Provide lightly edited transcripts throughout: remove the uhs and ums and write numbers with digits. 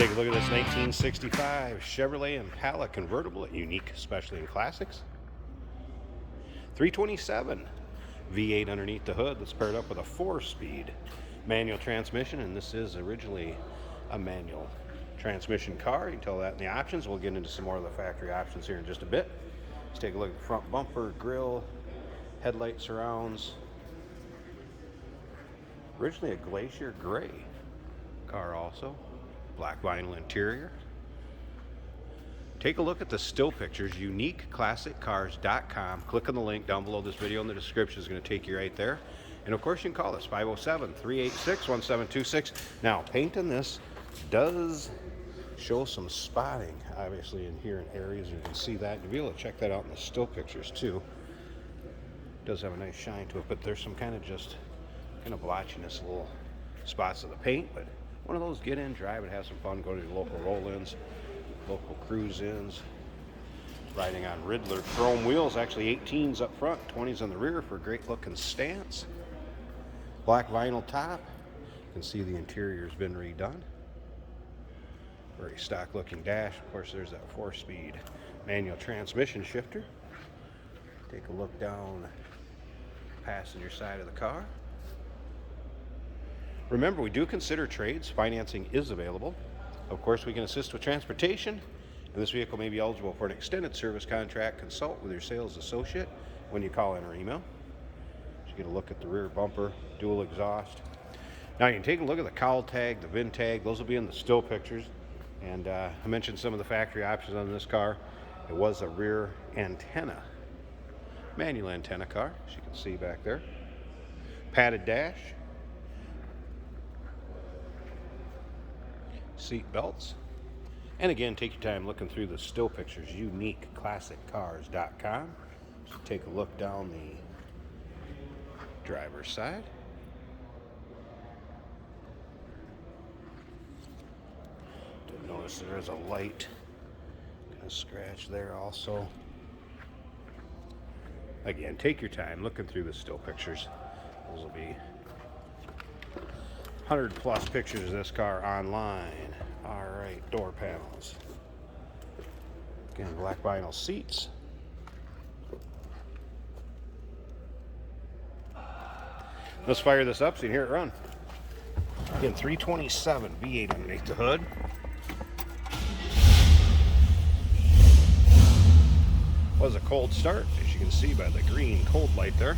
Take a look at this 1965 Chevrolet Impala convertible, unique, especially in classics. 327 V8 underneath the hood that's paired up with a 4-speed manual transmission, and this is originally a manual transmission car. You can tell that in the options. We'll get into some more of the factory options here in just a bit. Let's take a look at the front bumper, grille, headlight surrounds. Originally a glacier gray car also. Black vinyl interior. Take a look at the still pictures, uniqueclassiccars.com. Click on the link down below this video in the description. Is going to take you right there. And of course you can call us 507-386-1726. Now, paint on this does show some spotting, obviously, in here in areas. You can see that. You'll be able to check that out in the still pictures too. It does have a nice shine to it, but there's some kind of blotchiness, little spots of the paint. But one of those, get in, drive it, have some fun, go to your local roll-ins, local cruise-ins. Riding on Riddler chrome wheels, actually 18s up front, 20s on the rear for a great looking stance. Black vinyl top. You can see the interior's been redone. Very stock looking dash. Of course, there's that 4-speed manual transmission shifter. Take a look down passenger side of the car. Remember, we do consider trades. Financing is available. Of course, we can assist with transportation, and this vehicle may be eligible for an extended service contract. Consult with your sales associate when you call in or email. You get a look at the rear bumper, dual exhaust. Now you can take a look at the cowl tag, the VIN tag. Those will be in the still pictures. And I mentioned some of the factory options on this car. It was a rear antenna, manual antenna car, as you can see back there. Padded dash. Seat belts. And again, take your time looking through the still pictures, uniqueclassiccars.com. So take a look down the driver's side. Did notice there is a light kind of scratch there also. Again, take your time looking through the still pictures. Those will be 100 plus pictures of this car online. All right, door panels. Again, black vinyl seats. Let's fire this up so you can hear it run. Again, 327 V8 underneath the hood. Was a cold start, as you can see by the green cold light there.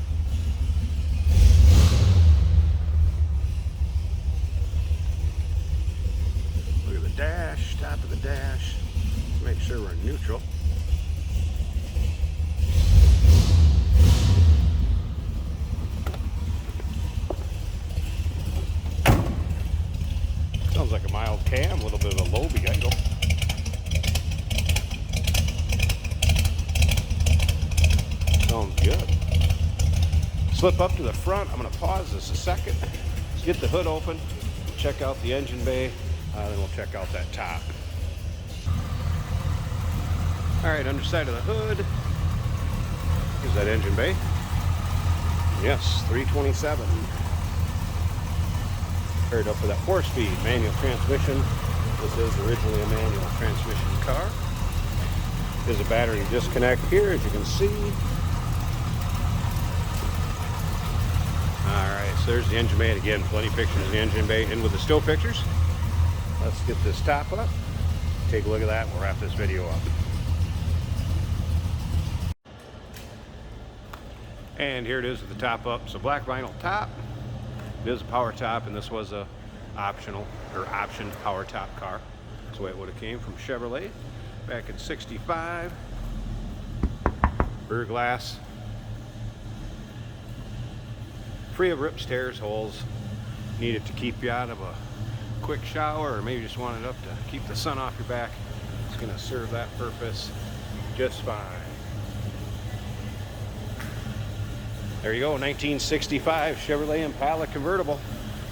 Look at the dash, top of the dash. Make sure we're in neutral. Sounds like a mild cam, a little bit of a low idle. Sounds good. Slip up to the front. I'm going to pause this a second. Let's get the hood open. Check out the engine bay. Then we'll check out that top. All right, underside of the hood. Here's that engine bay. Yes, 327. Paired up with that 4-speed manual transmission. This is originally a manual transmission car. There's a battery disconnect here, as you can see. All right, so there's the engine bay. And again, plenty of pictures of the engine bay in with the still pictures. Let's get this top up. Take a look at that. We'll wrap this video up. And here it is with the top up. So black vinyl top. It is a power top, and this was a optional or optioned power top car. That's the way it would have came from Chevrolet back in '65. Rear glass. Free of rips, tears, holes. Need it to keep you out of a quick shower, or maybe just want it up to keep the sun off your back. It's going to serve that purpose just fine. There you go, 1965 Chevrolet Impala convertible.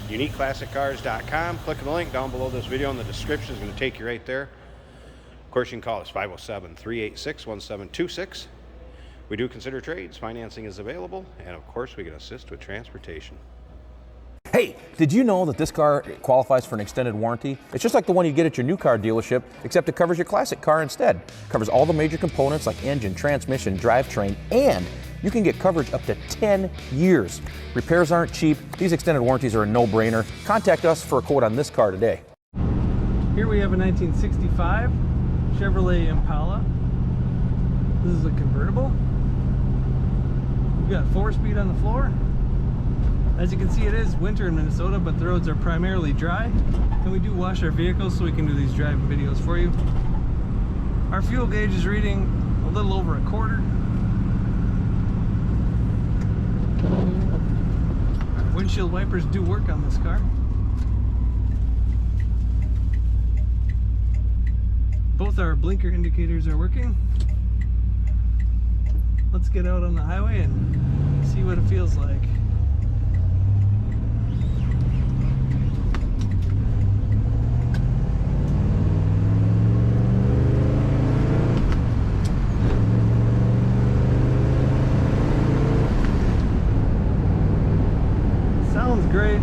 uniqueclassiccars.com. Click on the link down below this video in the description. It's going to take you right there. Of course, you can call us 507-386-1726. We do consider trades. Financing is available, and of course we can assist with transportation. Hey, Did you know that this car qualifies for an extended warranty? It's just like the one you get at your new car dealership, except it covers your classic car instead. It covers all the major components like engine, transmission, drivetrain, and you can get coverage up to 10 years. Repairs aren't cheap. These extended warranties are a no-brainer. Contact us for a quote on this car today. Here we have a 1965 Chevrolet Impala. This is a convertible. We've got 4-speed on the floor. As you can see, it is winter in Minnesota, but the roads are primarily dry. And we do wash our vehicles so we can do these driving videos for you. Our fuel gauge is reading a little over a quarter. Our windshield wipers do work on this car. Both our blinker indicators are working. Let's get out on the highway and see what it feels like. Sounds great.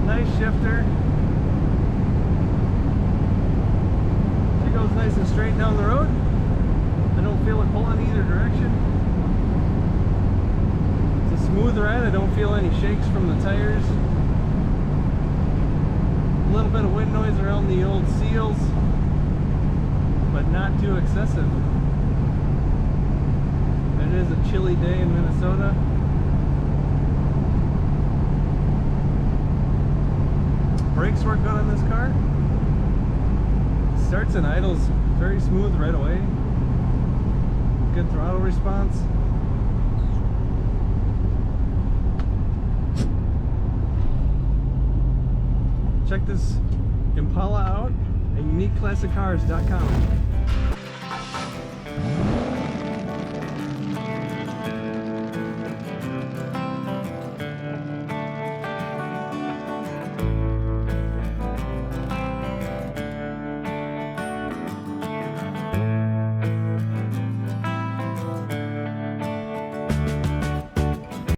Nice shifter. She goes nice and straight down the road. I don't feel it pulling either direction. It's a smooth ride. I don't feel any shakes from the tires. A little bit of wind noise around the old seals, but not too excessive. It is a chilly day in Minnesota. Brakes work good on this car. Starts and idles very smooth right away. Good throttle response. Check this Impala out at uniqueclassiccars.com.